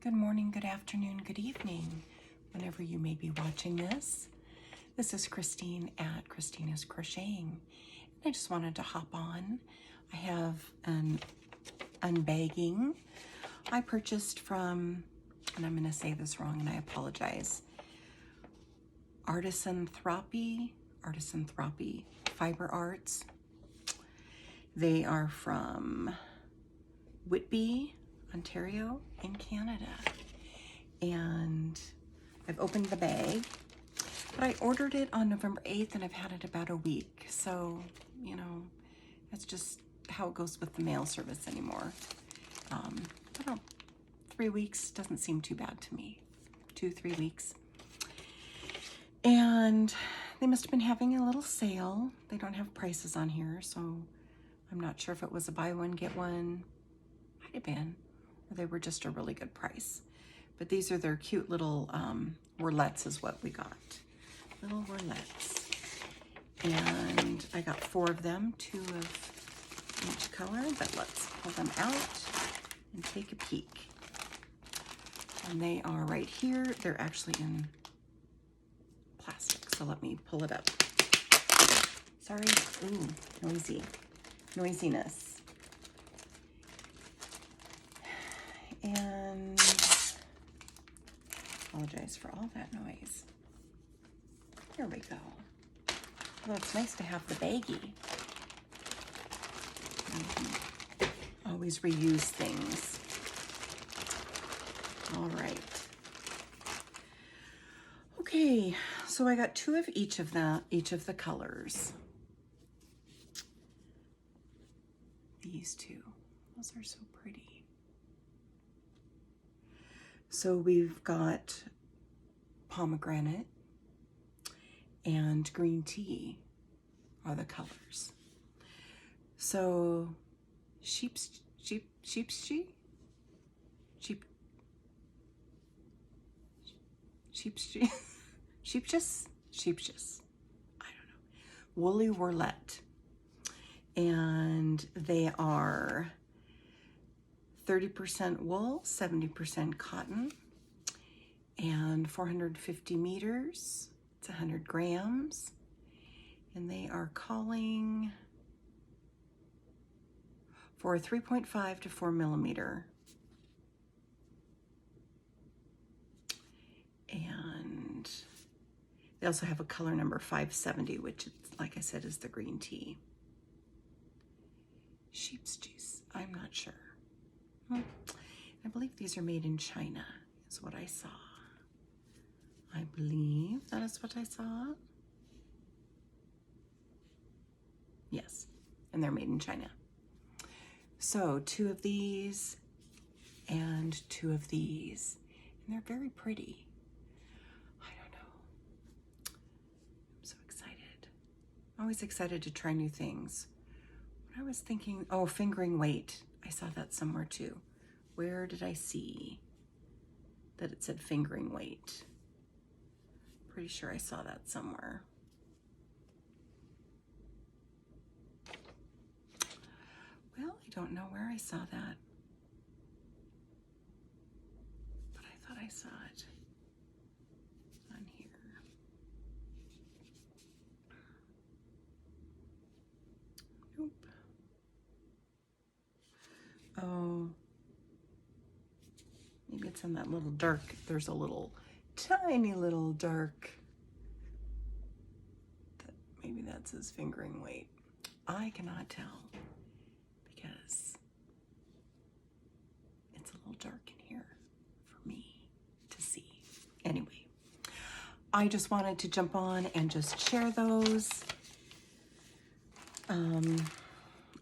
Good morning, good afternoon, good evening, whenever you may be watching this. This is Christine at Christina's Crocheting. I just wanted to hop on. I have an unbagging I purchased from, and I'm going to say this wrong and I apologize, Artisanthropy Fibre Arts. They are from Whitby, Ontario in Canada. And I've opened the bag, but I ordered it on November 8th and I've had it about a week. So, you know, that's just how it goes with the mail service anymore. I don't know, 3 weeks doesn't seem too bad to me. 2-3 weeks. And they must have been having a little sale. They don't have prices on here, so I'm not sure if it was a buy one, get one. Might have been. Or they were just a really good price. But these are their cute little whirlettes is what we got. Little whirlettes. And I got 4 of them, 2 of each color, but let's pull them out and take a peek. And they are right here. They're actually in plastic, so let me pull it up. Sorry, ooh, noisiness. And apologize for all that noise. There we go. Well, it's nice to have the baggie. Always reuse things. All right. Okay, so I got 2 of each of the colors. These 2. Those are so pretty. So we've got pomegranate and green tea are the colors. So sheep's, I don't know. Woolly Whirlette. And they are 30% wool, 70% cotton, and 450 meters. It's 100 grams. And they are calling for 3.5 to 4 millimeter. And they also have a color number 570, which, like I said, is the green tea. Sheep's juice, I'm not sure. I believe these are made in China, is what I saw. I believe that is what I saw. Yes, and they're made in China. So 2 of these and 2 of these. And they're very pretty. I don't know. I'm so excited. I'm always excited to try new things. What I was thinking, oh, fingering weight. I saw that somewhere too. Where did I see that it said fingering weight? Pretty sure I saw that somewhere. Well, I don't know where I saw that, but I thought I saw it on here. Nope. Oh, maybe it's in that little dark, there's a little tiny little dark, maybe that says fingering weight. I cannot tell because it's a little dark in here for me to see. Anyway, I just wanted to jump on and just share those.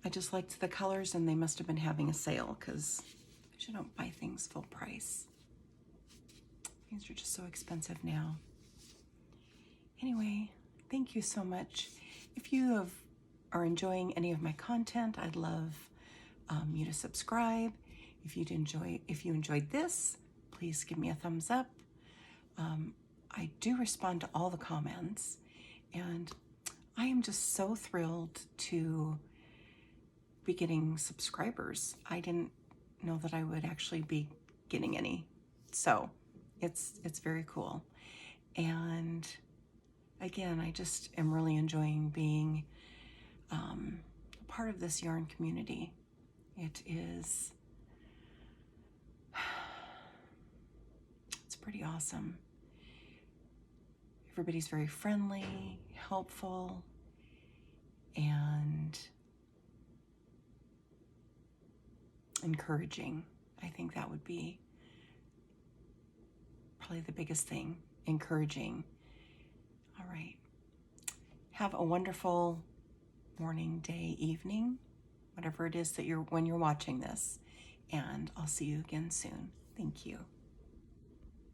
I just liked the colors and they must have been having a sale because you don't buy things full price. Things are just so expensive now. Anyway, thank you so much. If you are enjoying any of my content, I'd love you to subscribe. If you enjoyed this, please give me a thumbs up. I do respond to all the comments, and I am just so thrilled to be getting subscribers. I didn't know that I would actually be getting any So it's very cool. And again, I just am really enjoying being part of this yarn community. It is, it's pretty awesome. Everybody's very friendly, helpful, and encouraging. I think that would be probably the biggest thing, encouraging. All right. Have a wonderful morning, day, evening, whatever it is that when you're watching this, and I'll see you again soon. Thank you.